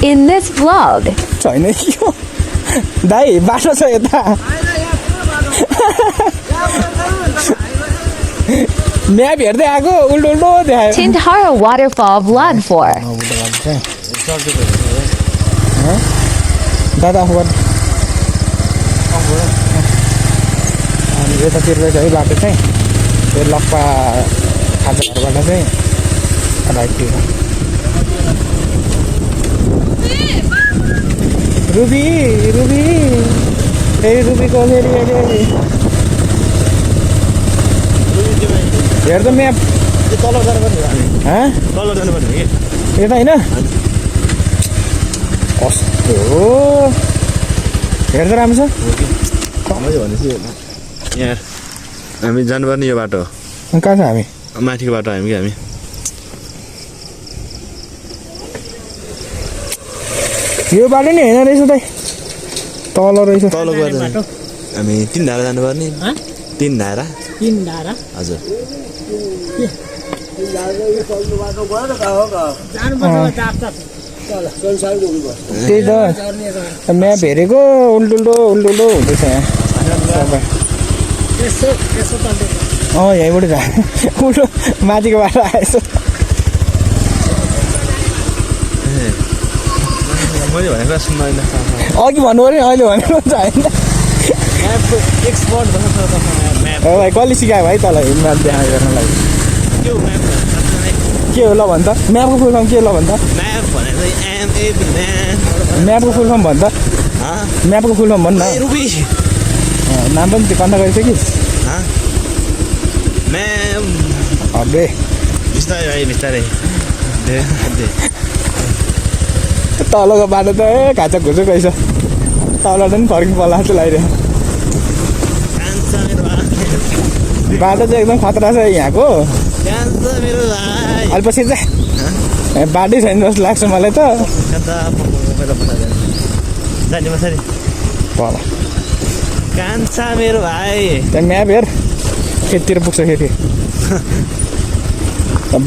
In this vlog. छैन यो दाइ बाटो छ यता म्याप हेर्दै आएको उल्टो उल्टो देखायो Tindhara Waterfall Vlog 4. दादा आफूबाट अनि यतातिर रहेछ है बाटो चाहिँ यो लप्पा खाजा घरबाट चाहिँ राइटतिर रुबी रुबी फेरि रुबीको फेरि हेर त म्याप तल जानुपर्ने तल जानुपर्ने यता होइन कस्तो हो हेर्दा राम्रो छ भनेपछि यहाँ हामी जानुपर्ने यो बाटो कहाँ छ हामी माथिको बाटो हामी हामी यो बाटो नि होइन रहेछ दाइ तल रहेछ तलको बाटो हामी तिनधारा जानुपर्ने तिनधारा हजुर त्यही त म्याप हेरेको उल्टो उल्टो उल्टो उल्टो हुँदैछ यहाँ यहीँबाट जा उल्टो माथिको बाटो आएछ मैले भनेको सुन्दैन अघि भन्नु पऱ्यो अहिले भन्नु हुन्छ होइन एक्सपर्ट भाइ कसले सिकायो भाइ तँलाई म्याप देखाइ गर्नलाई के हो ल भन् त म्यापको फुल फर्म के ल भन् त म्यापको फुल फर्म भन् त म्यापको फुल फर्म भन् न नाम पनि त्यो कन्दा गरेछ कि अबे बिस्तारै बिस्तारै तलको बाटो त घाँचा घुचो रहेछ तलबाट पनि फर्किनु पर्ला जस्तो लागिरहेको बाटो चाहिँ एकदम खतरा छ यहाँको अहिले पछि चाहिँ बाटै छैन जस्तो लाग्छ मलाई त कान्छा मेरो भाइ त्यहाँ म्याप हेर खेततिर पुग्छ खेती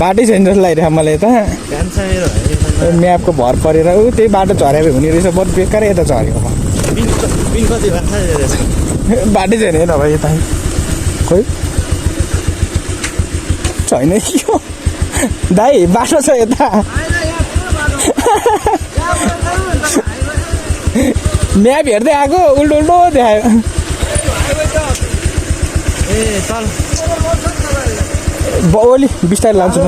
बाटै छैन जस्तो लागिरहेको मलाई त कान्छा मेरो भाइ म्यापको भर परेर त्यही बाटो झरेको हुने रहेछ बरु बेकारै यता झरेको बाटै छैन हेर भाइ यता खोइ छैन यो दाइ बाटो छ यता म्याप हेर्दै आएको उल्टो उल्टो देखायो ओली बिस्तारै लान्छु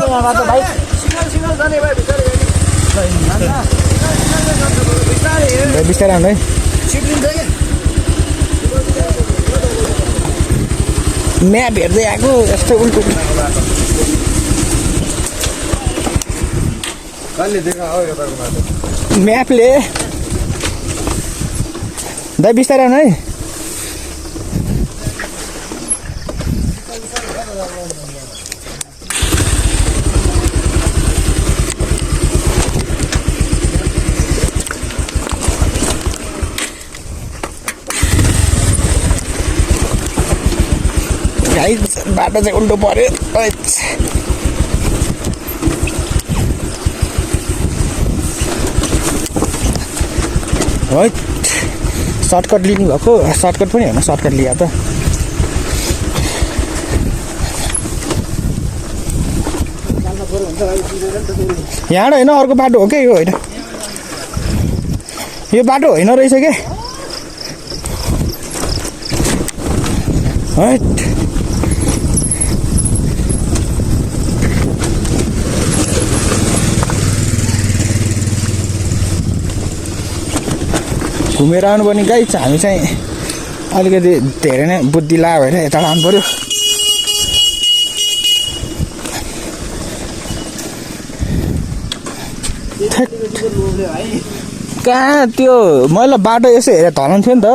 बिस्तारै आउनु है म्याप हेर्दै आएको यस्तो उल्टो म्यापले दाइ बिस्तारै आउनु है बाटो चाहिँ उल्टो पर्यो है सर्टकट लिनु भएको सर्टकट पनि होइन सर्टकट लिएको त यहाँ होइन अर्को बाटो हो क्या यो होइन यो बाटो होइन रहेछ क्या है घुमेर आउनुपर्ने गाई हामी चाहिँ अलिकति धेरै नै बुद्धि ला भएर यता आउनु पर्यो कहाँ त्यो मैले बाटो यसो हेरेर धराउनु थियो नि त